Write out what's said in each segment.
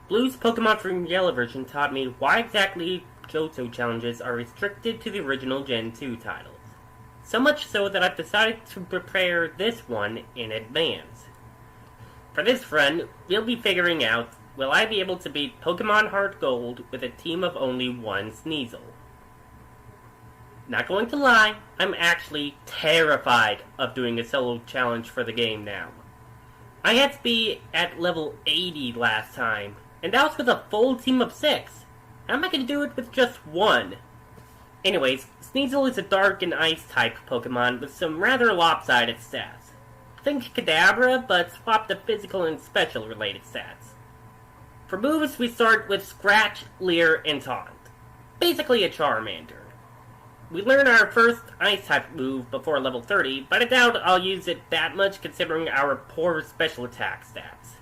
Blue's Pokemon from Yellow version taught me why exactly Johto challenges are restricted to the original Gen 2 titles. So much so that I've decided to prepare this one in advance. For this run, we'll be figuring out, will I be able to beat Pokemon Heartgold with a team of only one Sneasel? Not going to lie, I'm actually terrified of doing a solo challenge for the game now. I had to be at level 80 last time, and that was with a full team of 6. How am I going to do it with just one? Anyways, Sneasel is a dark and ice type Pokemon with some rather lopsided stats. Think Kadabra, but swap the physical and special related stats. For moves, we start with Scratch, Leer, and Taunt. Basically a Charmander. We learn our first Ice-type move before level 30, but I doubt I'll use it that much considering our poor special attack stats.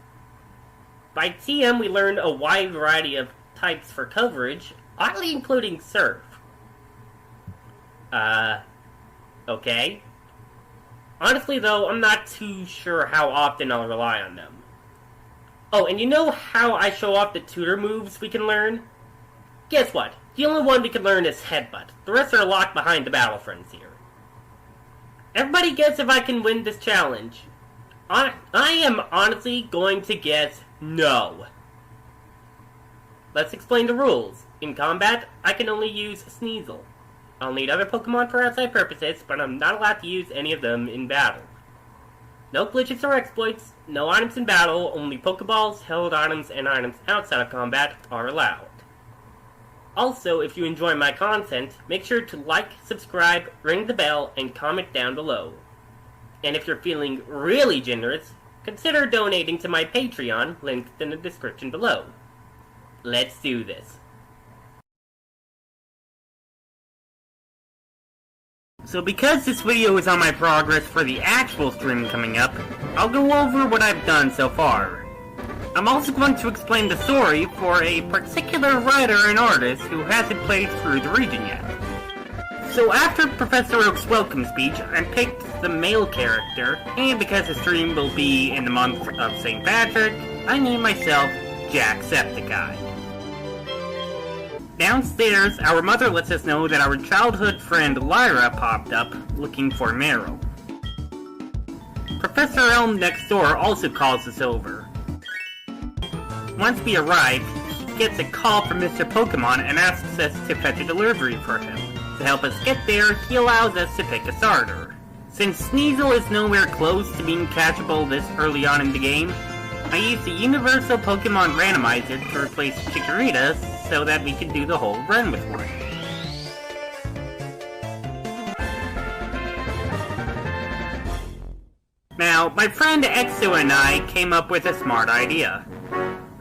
By TM, we learn a wide variety of types for coverage, oddly including Surf. Okay. Honestly though, I'm not too sure how often I'll rely on them. Oh, and you know how I show off the tutor moves we can learn? Guess what? The only one we can learn is Headbutt. The rest are locked behind the battle friends here. Everybody guess if I can win this challenge. I am honestly going to guess no. Let's explain the rules. In combat, I can only use Sneasel. I'll need other Pokemon for outside purposes, but I'm not allowed to use any of them in battle. No glitches or exploits, no items in battle, only Poké Balls, held items, and items outside of combat are allowed. Also, if you enjoy my content, make sure to like, subscribe, ring the bell, and comment down below. And if you're feeling really generous, consider donating to my Patreon, linked in the description below. Let's do this. So because this video is on my progress for the actual stream coming up, I'll go over what I've done so far. I'm also going to explain the story for a particular writer and artist who hasn't played through the region yet. So after Professor Oak's welcome speech, I picked the male character, and because the stream will be in the month of St. Patrick, I named myself Jacksepticeye. Downstairs, our mother lets us know that our childhood friend Lyra popped up looking for Meryl. Professor Elm next door also calls us over. Once we arrive, he gets a call from Mr. Pokemon and asks us to fetch a delivery for him. To help us get there, he allows us to pick a starter. Since Sneasel is nowhere close to being catchable this early on in the game, I used the Universal Pokemon Randomizer to replace Chikorita so that we could do the whole run with one. Now, my friend Exo and I came up with a smart idea.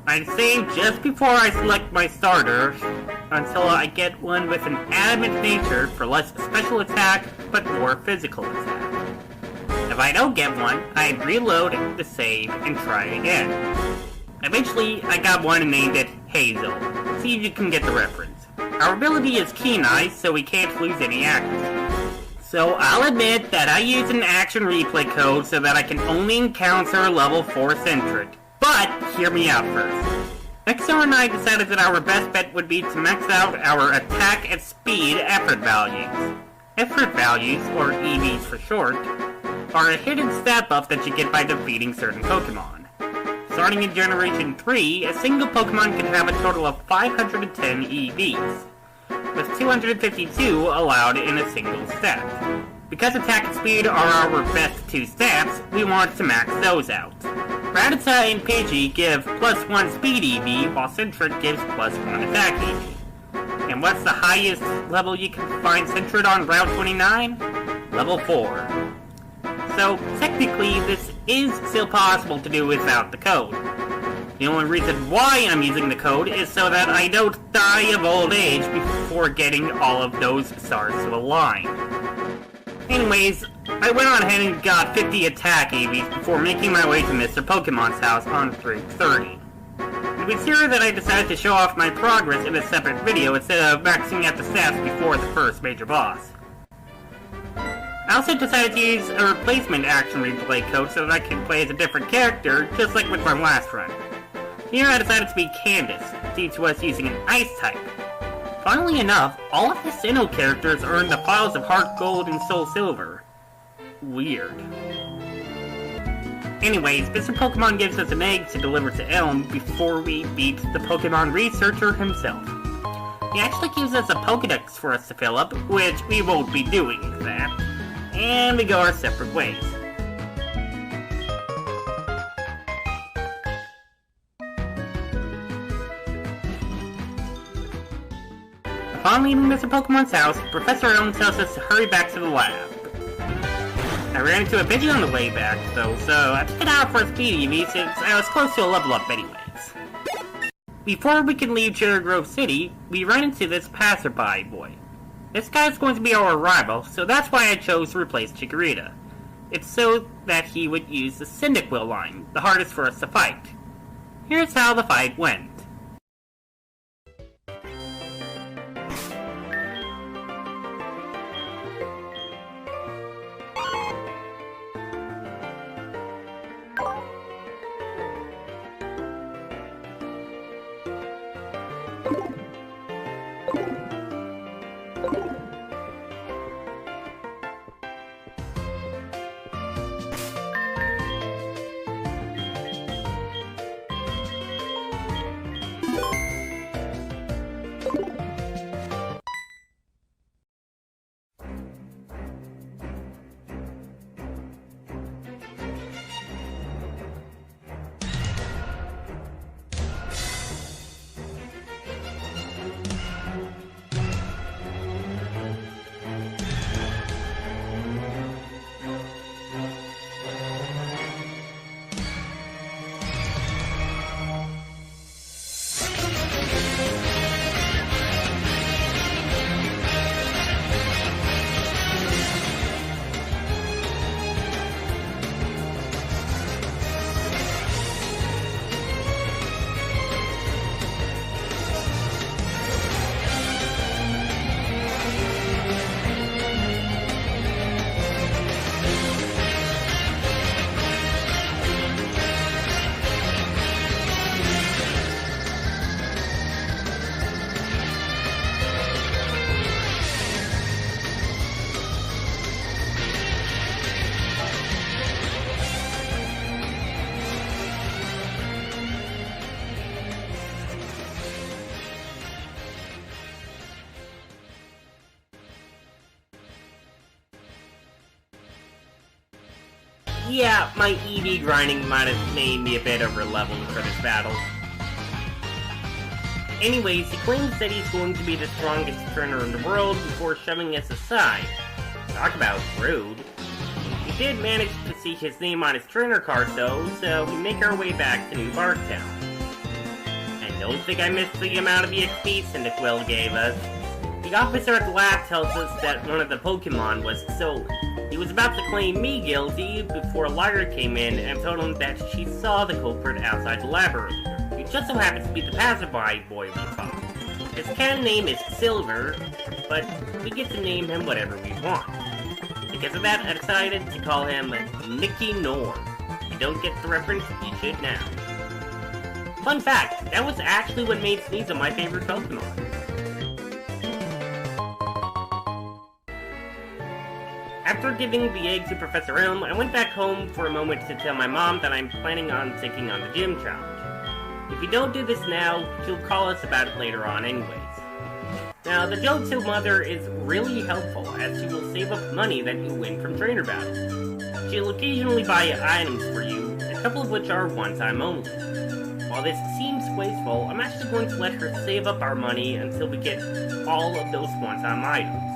I'd save just before I select my starter until I get one with an adamant nature for less special attack but more physical attack. If I don't get one, I'd reload the save and try again. Eventually, I got one and named it Hazel. See if you can get the reference. Our ability is Keen Eye, so we can't lose any accuracy. So I'll admit that I use an action replay code so that I can only encounter level 4 Centric. But, hear me out first. Exo and I decided that our best bet would be to max out our attack and speed effort values. Effort values, or EVs for short, are a hidden stat buff that you get by defeating certain Pokemon. Starting in Generation 3, a single Pokemon can have a total of 510 EVs, with 252 allowed in a single stat. Because attack and speed are our best two stats, we want to max those out. Rattata and Pidgey give +1 speed EV, while Centret gives +1 attack EV. And what's the highest level you can find Centret on Route 29? Level 4. So, technically, this is still possible to do without the code. The only reason why I'm using the code is so that I don't die of old age before getting all of those stars to align. Anyways, I went on ahead and got 50 attack EVs before making my way to Mr. Pokemon's house on Route 30. It was here that I decided to show off my progress in a separate video instead of maxing out the stats before the first major boss. I also decided to use a replacement action replay code so that I can play as a different character, just like with my last run. Here I decided to be Candace, due to us using an ice type. Funnily enough, all of the Sinnoh characters are in the files of Heartgold and Soul Silver. Weird. Anyways, Mr. Pokemon gives us an egg to deliver to Elm before we beat the Pokemon researcher himself. He actually gives us a Pokedex for us to fill up, which we won't be doing that, and we go our separate ways. Upon leaving Mr. Pokemon's house, Professor Elm tells us to hurry back to the lab. I ran into a Pidgey on the way back, though, so I took it out for a speed EV since I was close to a level up anyways. Before we can leave Cherry Grove City, we run into this passerby boy. This guy's going to be our rival, so that's why I chose to replace Chikorita. It's so that he would use the Cyndaquil line, the hardest for us to fight. Here's how the fight went. Yeah, my EV grinding might have made me a bit over-leveled for this battle. Anyways, he claims that he's going to be the strongest trainer in the world before shoving us aside. Talk about rude. We did manage to see his name on his trainer card though, so we make our way back to New Barktown. And don't think I missed the amount of EXP Cyndaquil gave us. The officer at the lab tells us that one of the Pokémon was stolen. He was about to claim me guilty before Lyra came in and told him that she saw the culprit outside the lab earlier. He just so happens to be the passerby boy we found. His canon name is Silver, but we get to name him whatever we want. Because of that, I decided to call him Nicky Norm. If you don't get the reference, you should now. Fun fact, that was actually what made Sneasel my favorite Pokemon. After giving the egg to Professor Elm, I went back home for a moment to tell my mom that I'm planning on taking on the gym challenge. If we don't do this now, she'll call us about it later on anyways. Now, the Johto Mother is really helpful, as she will save up money that you win from trainer battles. She'll occasionally buy items for you, a couple of which are one-time only. While this seems wasteful, I'm actually going to let her save up our money until we get all of those one-time items.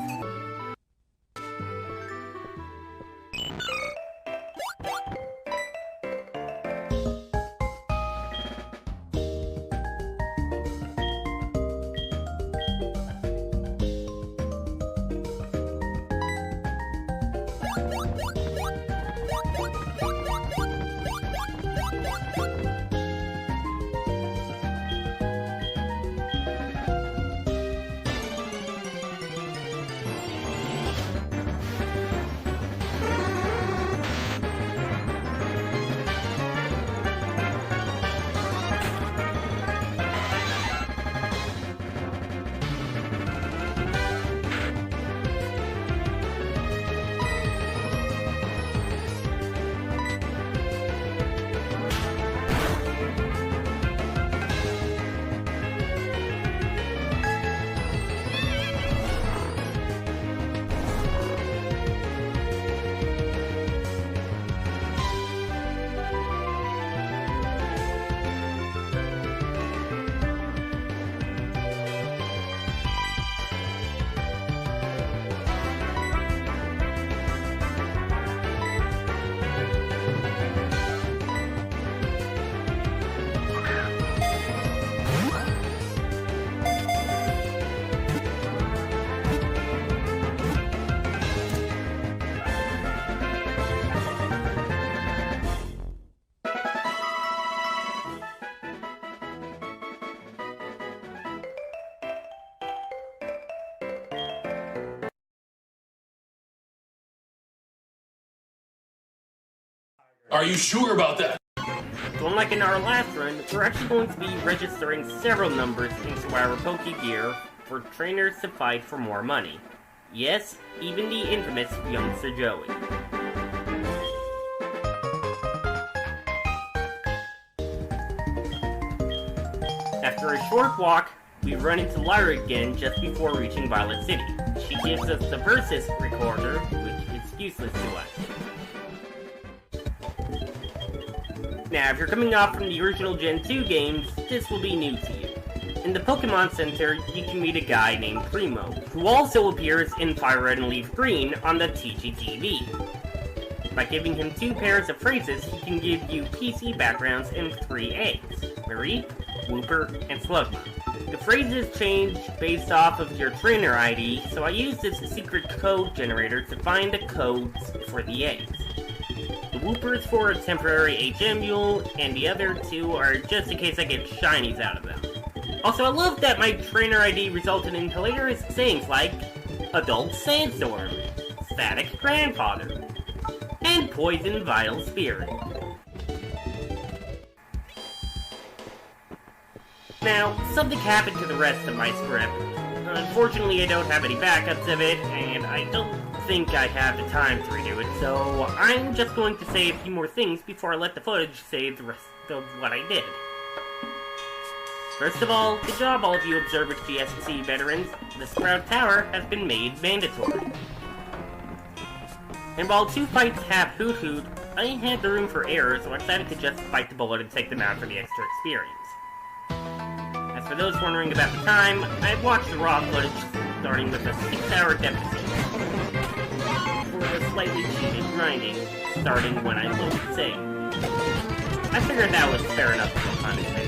Are you sure about that? So unlike in our last run, we're actually going to be registering several numbers into our Poké Gear for trainers to fight for more money. Yes, even the infamous youngster Joey. After a short walk, we run into Lyra again just before reaching Violet City. She gives us the Versus recorder, which is useless to us. Now, if you're coming off from the original Gen 2 games, this will be new to you. In the Pokemon Center, you can meet a guy named Primo, who also appears in Fire Red and Leaf Green on the TGTV. By giving him 2 pairs of phrases, he can give you PC backgrounds and 3 eggs: Marie, Wooper, and Slugma. The phrases change based off of your trainer ID, so I used this secret code generator to find the codes for the eggs. The Wooper is for a temporary HM Mule, and the other 2 are just in case I get shinies out of them. Also, I love that my trainer ID resulted in hilarious sayings like Adult Sandstorm, Static Grandfather, and Poison Vile Spirit. Now, something happened to the rest of my script. Unfortunately, I don't have any backups of it, and I don't think I have the time to redo it, so I'm just going to say a few more things before I let the footage say the rest of what I did. First of all, good job all of you Observer GSC veterans. The Sprout Tower has been made mandatory. And while 2 fights have Hoot Hoot, I had the room for error, so I decided to just bite the bullet and take them out for the extra experience. As for those wondering about the time, I watched the raw footage starting with a 6-hour deficit. For the slightly cheated grinding, starting when I loaded save. I figured that was fair enough for the time it takes.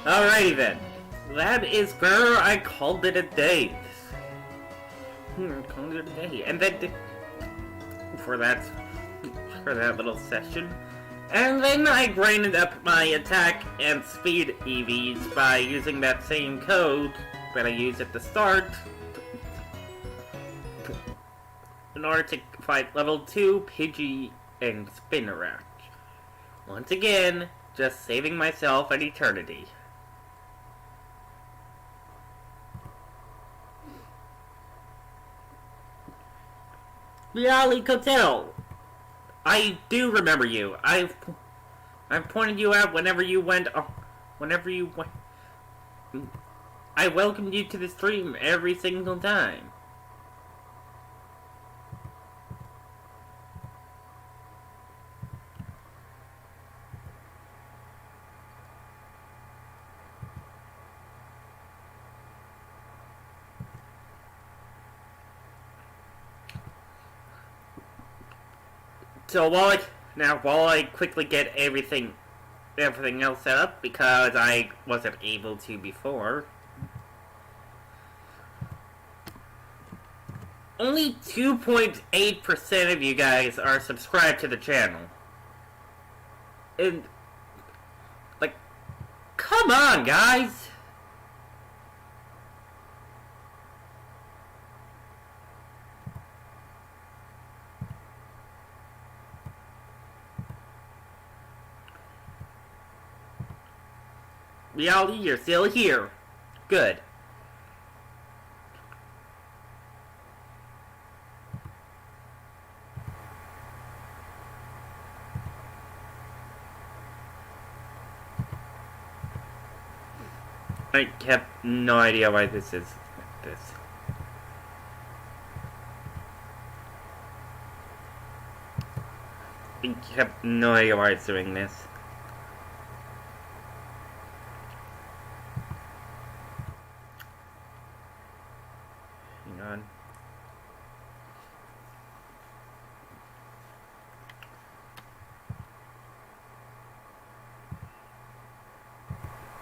Alrighty then. That is where I called it a day. Called it a day. And then for that little session. And then I grinded up my attack and speed EVs by using that same code that I used at the start in order to fight level 2 Pidgey and Spinarak. Once again, just saving myself an eternity. Liali Kotel, I do remember you. I've pointed you out whenever you went. I welcomed you to the stream every single time. So while I quickly get everything else set up, because I wasn't able to before, only 2.8% of you guys are subscribed to the channel. And, like, come on, guys! Reality, you're still here. Good. I have no idea why this is like this. I have no idea why it's doing this.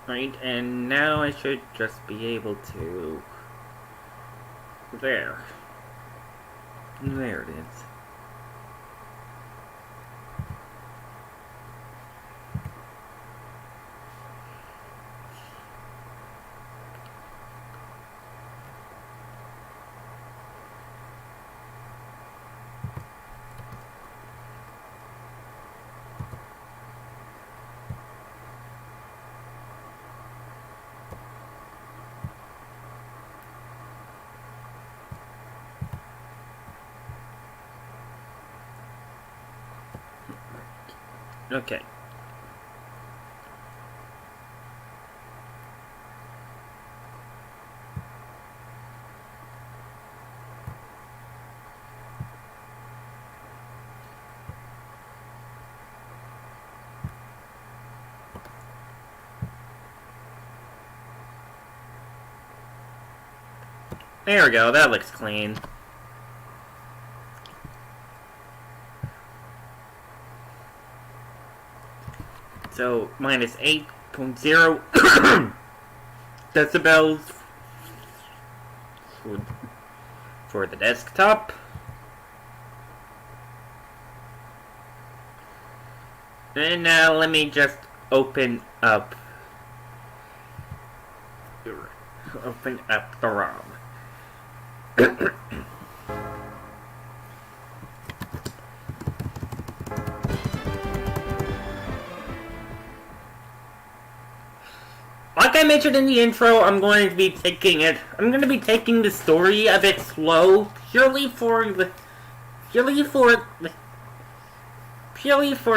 Right, and now I should just be able to... There. There it is. Okay. There we go, that looks clean. So, minus 8.0 decibels for the desktop. And now let me just open up the ROM. Like I mentioned in the intro, I'm going to be taking the story a bit slow, purely for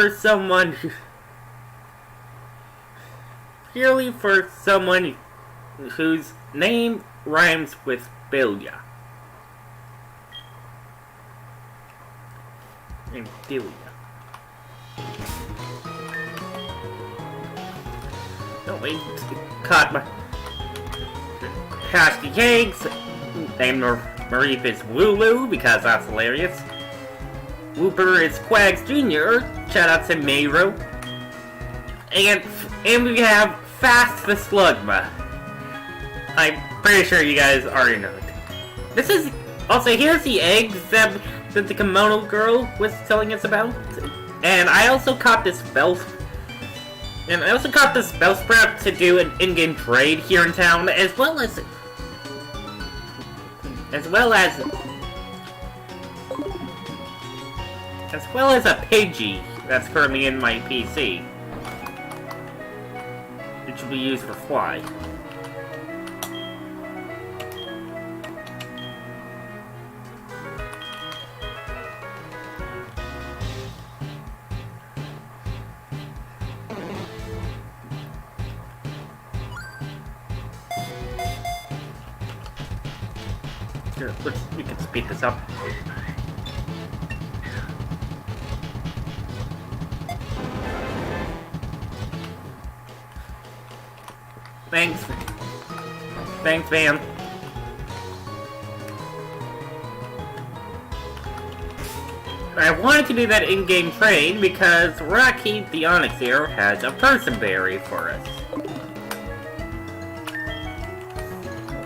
someone whose name rhymes with Bilia. Named Bilia. Oh wait, caught my Hasty Cakes. Named Mareep is Wooloo because that's hilarious. Whooper is Quags Jr. Shout out to Mayro. And we have fast the slugma. I'm pretty sure you guys already know it. This is... Also, here's the eggs that the kimono girl was telling us about. And I also caught this Bellsprout to do an in-game trade here in town, as well as a Pidgey that's currently in my PC. It should be used for fly. Here, we can speed this up. Thanks. Thanks, Van. I wanted to do that in-game trade because Rocky the Onyx here has a person berry for us.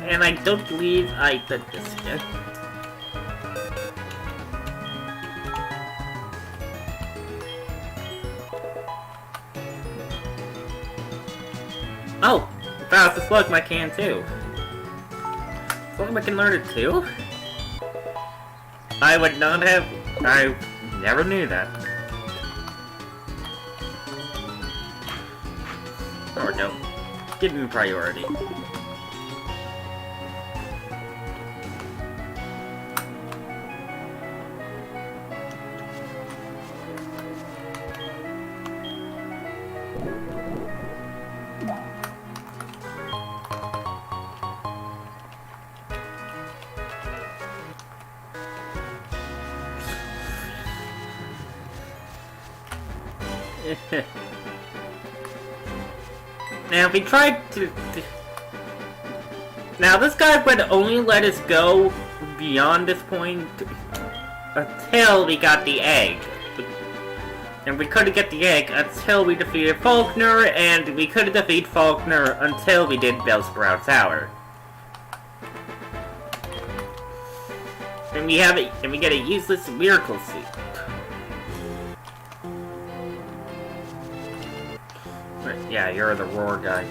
And I don't believe I did this yet. Oh! Fast as luck, I can too. Slugma can learn it too? I would not have... I never knew that. Or no. Give him priority. Now, if we tried to... Now, this guy would only let us go beyond this point until we got the egg. And we couldn't get the egg until we defeated Faulkner, and we couldn't defeat Faulkner until we did Bellsprout Tower. And we get a useless miracle suit. Yeah, you're the roar guy.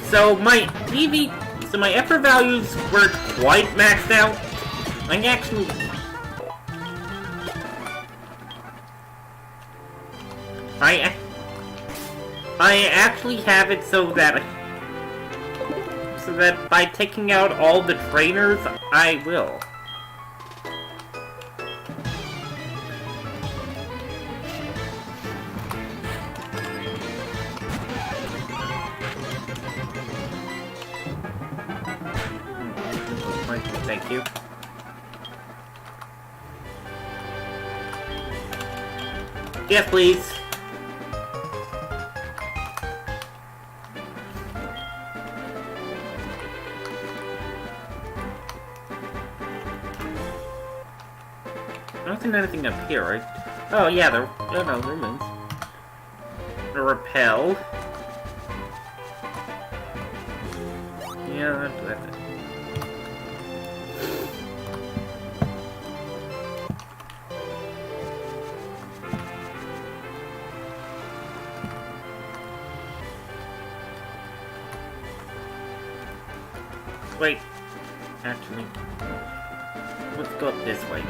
So my effort values weren't quite maxed out. I actually have it so that by taking out all the trainers, I will. Thank you. Yes, please. Nothing, anything up here, right? Oh yeah, there. Oh no, there remains. The repel. Yeah, that's it. Wait, actually, let's go up this way.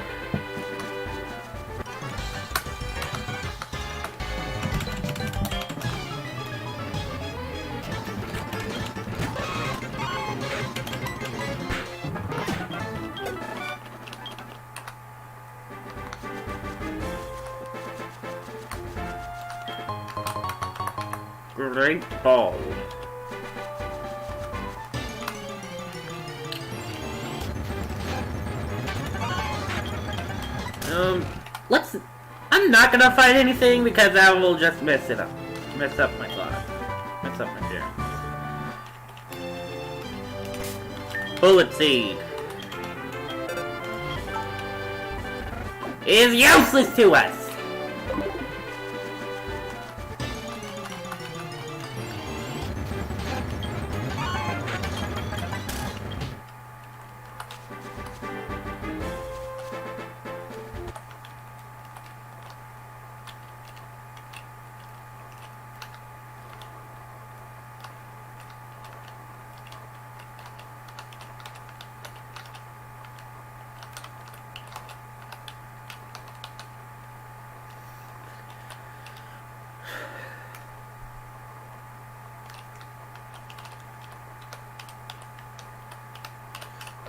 Great ball. I'm not gonna fight anything because that will just mess it up. Mess up my thought. Mess up my theory. Bullet Seed. is useless to us!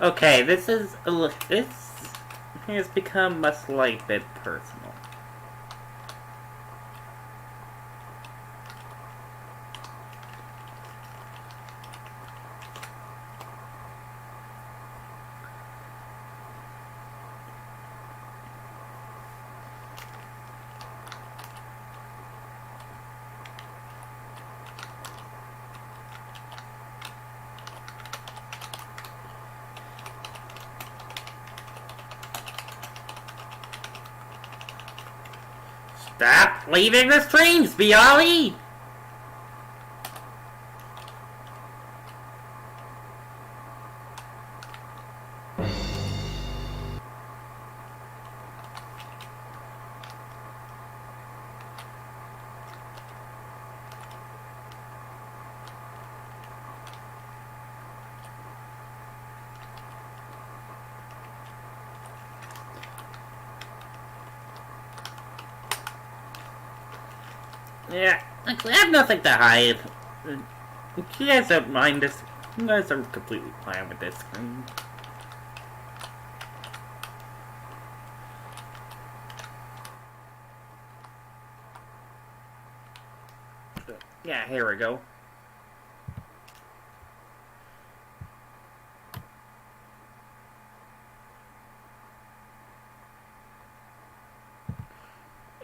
Okay, this has become a slight bit personal. Stop leaving the streams, Bialy! Yeah, actually, I have nothing to hide. You guys don't mind this. You guys are completely fine with this. Yeah, here we go.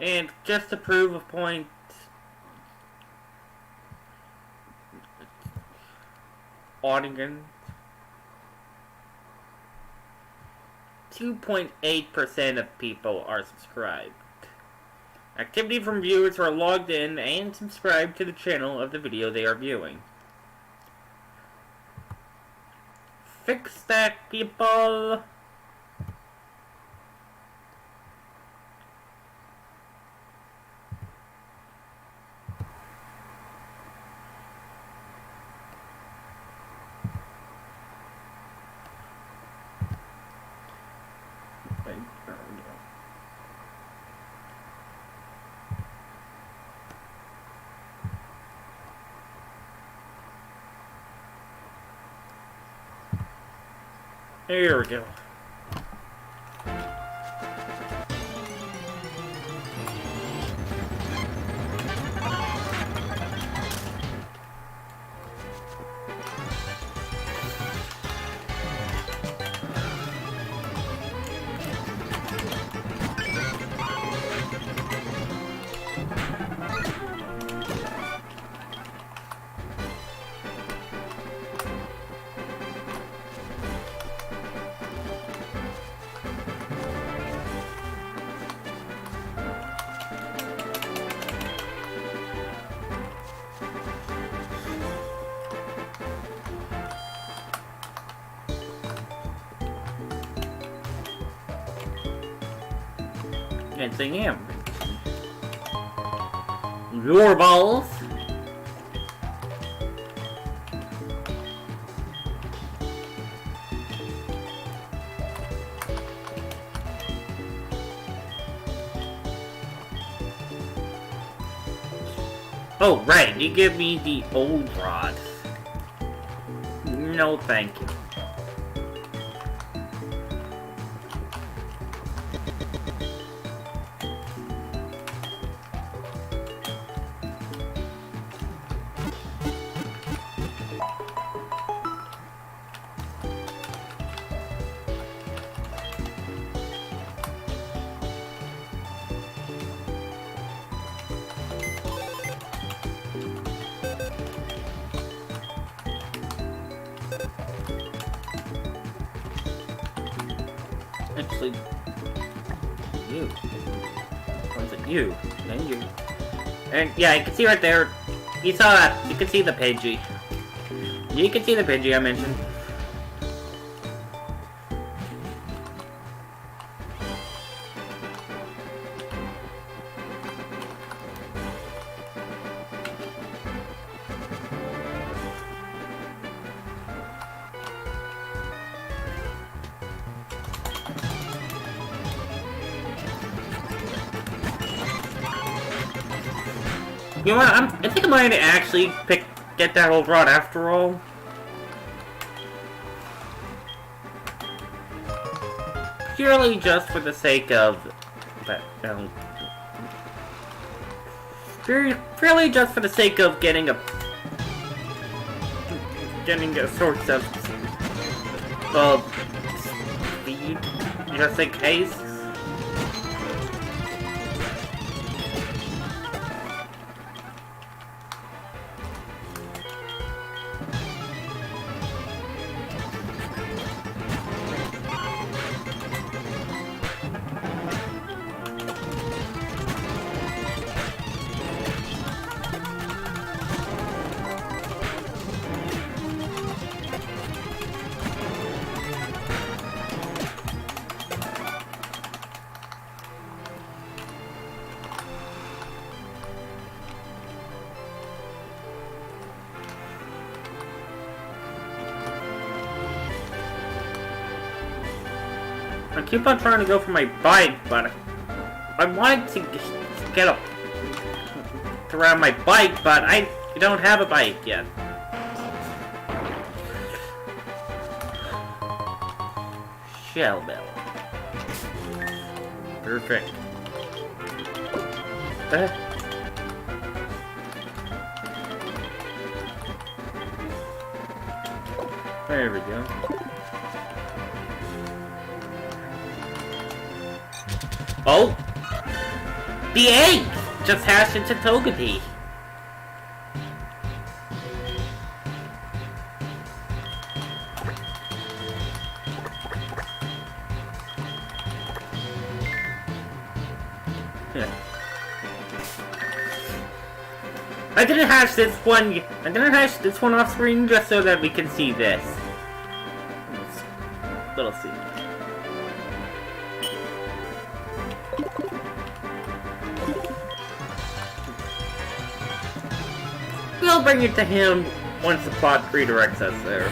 And just to prove a point, audience, 2.8% of people are subscribed. Activity from viewers who are logged in and subscribed to the channel of the video they are viewing. Fix that, people! Here we go. Yes, I am. Your balls. Oh, right, you give me the old rods. No, thank you. Actually, You. Was it you? And you. And yeah, you can see right there. You saw that. You can see the Pidgey. You can see the Pidgey I mentioned. You know what? I think I might actually get that old rod after all. Purely just for the sake of purely just for the sake of getting a source of speed, just in case. I keep on trying to go for my bike, but I wanted to get to ride my bike, but I don't have a bike yet. Shell Bell. Perfect. There we go. Oh! The egg! Just hatched into Togepi. Yeah. I didn't hatch this one off screen just so that we can see this. Little see. We'll bring it to him once the plot redirects us there.